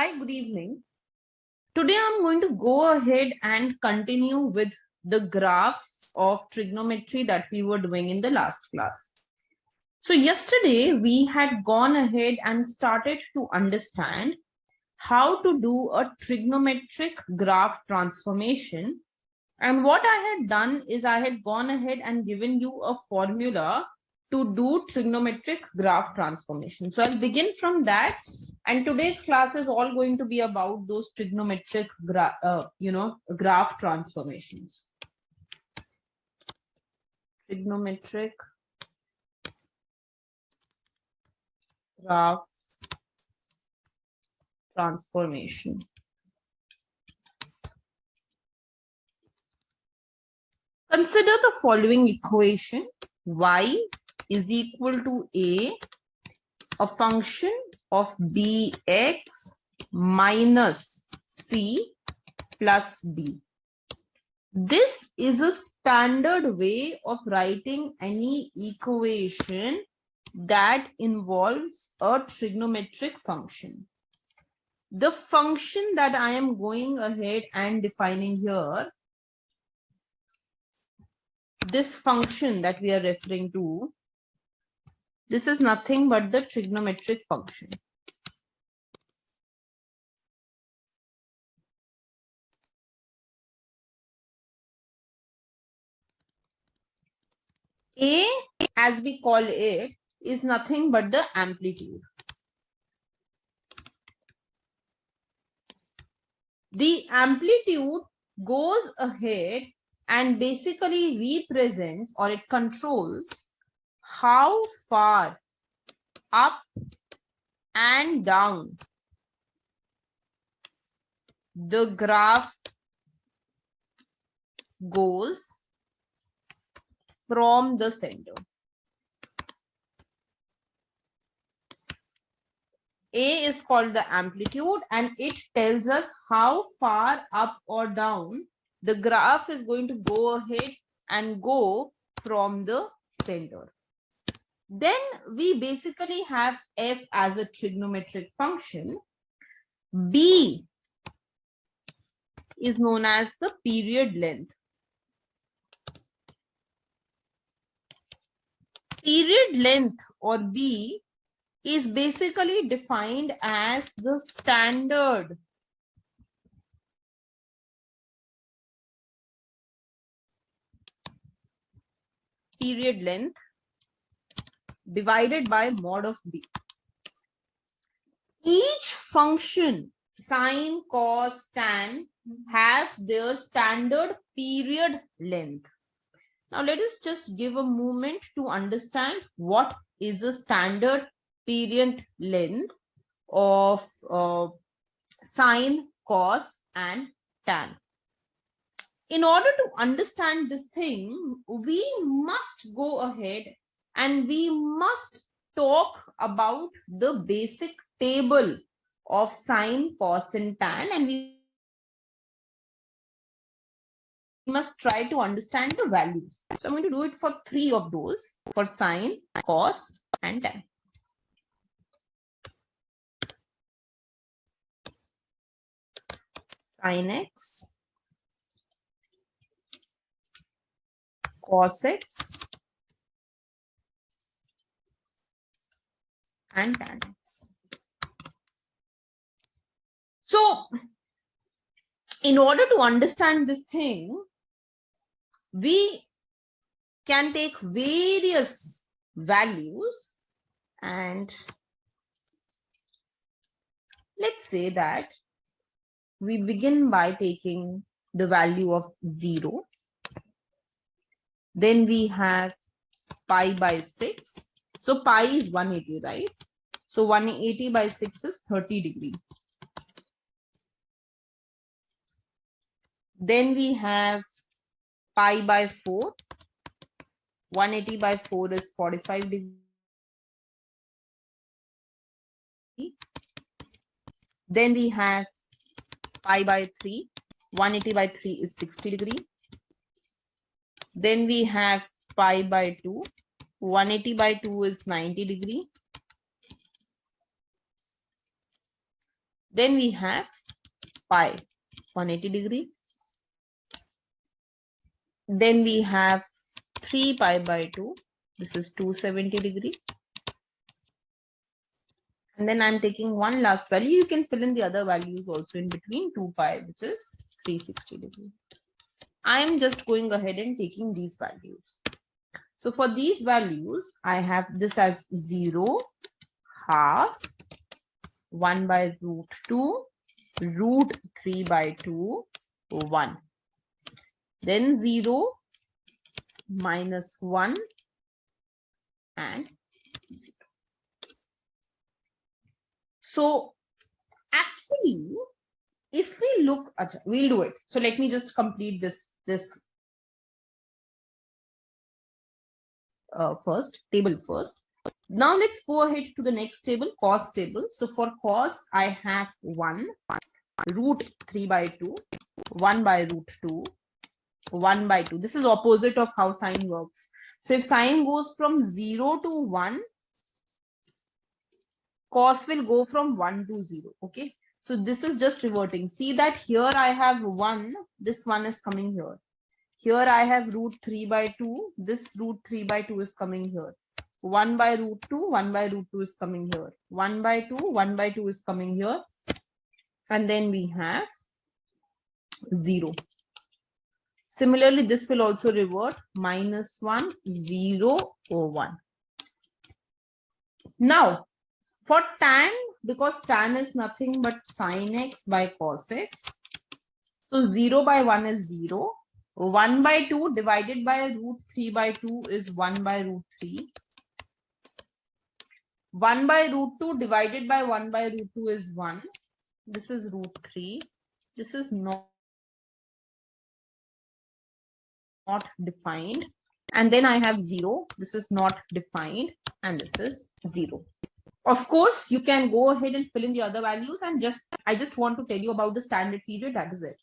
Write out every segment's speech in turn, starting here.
Hi, good evening. Today I'm going to go ahead and continue with the graphs of trigonometry that we were doing in the last class. So yesterday we had gone ahead and started to understand how to do a trigonometric graph transformation. And what I had done is I had gone ahead and given you a formula to do trigonometric graph transformation. So I'll begin from that. And today's class is all going to be about those trigonometric graph transformations. Trigonometric graph transformation. Consider the following equation. Y is equal to a function of bx minus c plus d. This is a standard way of writing any equation that involves a trigonometric function. The function that I am going ahead and defining here, this function that we are referring to, this is nothing but the trigonometric function. A, as we call it, is nothing but the amplitude. The amplitude goes ahead and basically represents, or it controls, how far up and down the graph goes from the center. A is called the amplitude and it tells us how far up or down the graph is going to go ahead and go from the center. Then we basically have f as a trigonometric function. B is known as the period length. Period length, or B, is basically defined as the standard period length divided by mod of B. Each function, sine, cos, tan, have their standard period length. Now let us just give a moment to understand what is the standard period length of sine, cos, and tan. In order to understand this thing, we must go ahead and we must talk about the basic table of sine, cos, and tan, and we must try to understand the values. So I'm going to do it for 3 of those, for sine, cos, and tan. Sin x, cos x, and tan x. So in order to understand this thing, we can take various values, and let's say that we begin by taking the value of 0. Then we have pi by 6. So pi is 180, right? So 180 by 6 is 30 degrees. Then we have pi by 4. 180 by 4 is 45 degrees. Then we have pi by 3. 180 by 3 is 60 degrees. Then we have pi by 2. 180 by 2 is 90 degrees. Then we have pi, 180 degree. Then we have 3 pi by 2. This is 270 degree. And then I'm taking one last value. You can fill in the other values also in between, 2 pi, which is 360 degree. I'm just going ahead and taking these values. So for these values, I have this as 0, half, 1 by root 2, root 3 by 2, 1. Then 0, minus 1, and 0. So actually, if we look, we'll do it. So let me just complete this table first. Now let's go ahead to the next table, cos table. So for cos, I have 1, root 3 by 2, 1 by root 2, 1 by 2. This is opposite of how sine works. So if sine goes from 0 to 1, cos will go from 1 to 0. Okay. So this is just reverting. See that here I have 1. This one is coming here. Here I have root 3 by 2. This root 3 by 2 is coming here. 1 by root 2, 1 by root 2 is coming here. 1 by 2, 1 by 2 is coming here. And then we have 0. Similarly, this will also revert, minus 1, 0, or 1. Now, for tan, because tan is nothing but sine x by cos x. So 0 by 1 is 0. 1 by 2 divided by root 3 by 2 is 1 by root 3. 1 by root 2 divided by 1 by root 2 is 1. This is root 3. This is not defined. And then I have 0. This is not defined. And this is 0. Of course, you can go ahead and fill in the other values, and I just want to tell you about the standard period. That is it.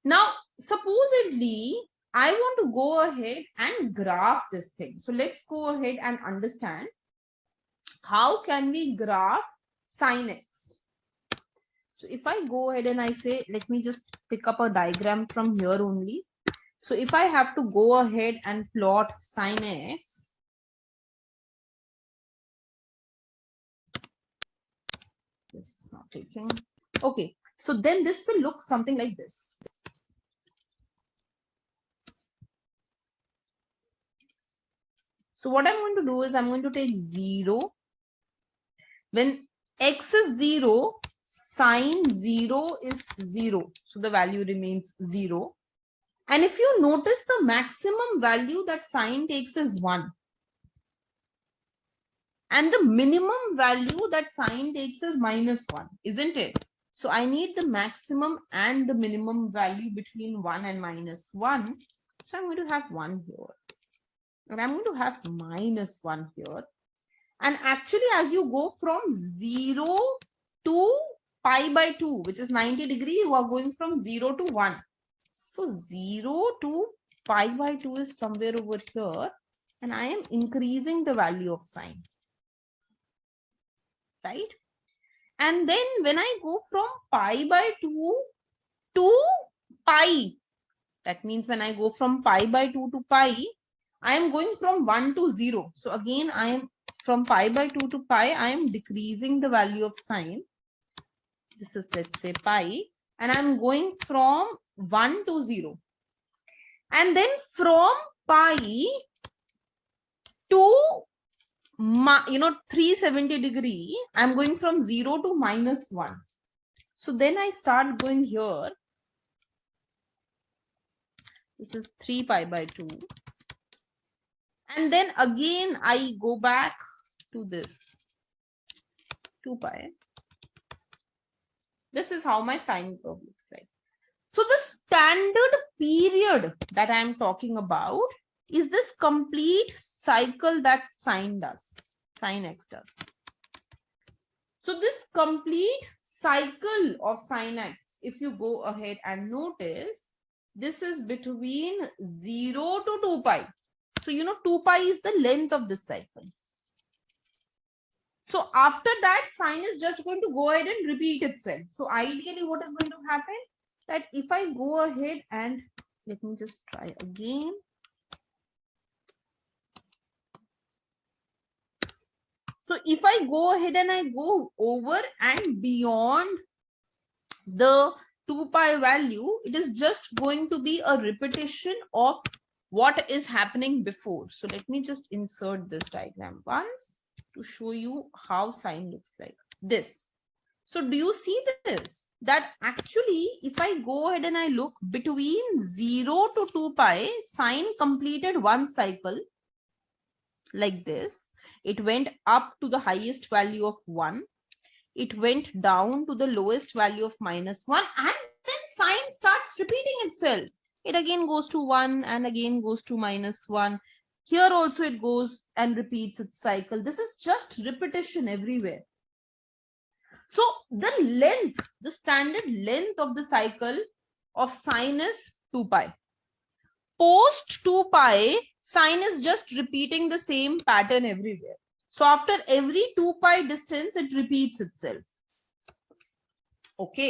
Now, supposedly, I want to go ahead and graph this thing. So let's go ahead and understand how can we graph sine x. So if I go ahead and I say, let me just pick up a diagram from here only. So if I have to go ahead and plot sine x, this is not taking. Okay, so then this will look something like this. So what I'm going to do is I'm going to take 0. When x is 0, sine 0 is 0. So the value remains 0. And if you notice, the maximum value that sine takes is 1. And the minimum value that sine takes is minus 1, isn't it? So I need the maximum and the minimum value between 1 and minus 1. So I'm going to have 1 here. And I'm going to have minus 1 here. And actually, as you go from 0 to pi by 2, which is 90 degree, you are going from 0 to 1. So 0 to pi by 2 is somewhere over here. And I am increasing the value of sine. Right? And then when I go from pi by 2 to pi, that means when I go from pi by 2 to pi, I am going from 1 to 0. So again, I am from pi by 2 to pi, I am decreasing the value of sine. This is, let's say, pi. And I'm going from 1 to 0. And then from pi to 370 degree, I'm going from 0 to minus 1. So then I start going here. This is 3 pi by 2. And then again, I go back to this 2 pi. This is how my sine curve looks like. So the standard period that I am talking about is this complete cycle that sine x does. So this complete cycle of sine x, if you go ahead and notice, this is between 0 to 2 pi. So 2 pi is the length of this cycle. So after that, sine is just going to go ahead and repeat itself. So ideally, what is going to happen? That if I go ahead and let me just try again. So if I go ahead and I go over and beyond the 2 pi value, it is just going to be a repetition of what is happening before. So let me just insert this diagram once to show you how sine looks like this. So do you see this? That actually, if I go ahead and I look between 0 to 2 pi, sine completed one cycle like this. It went up to the highest value of 1. It went down to the lowest value of -1, and then sine starts repeating itself. It again goes to 1 and again goes to -1. Here also it goes and repeats its cycle. This is just repetition everywhere. So the length, the standard length of the cycle of sine is 2 pi. Post 2 pi, sine is just repeating the same pattern everywhere. So after every 2 pi distance, it repeats itself. Okay.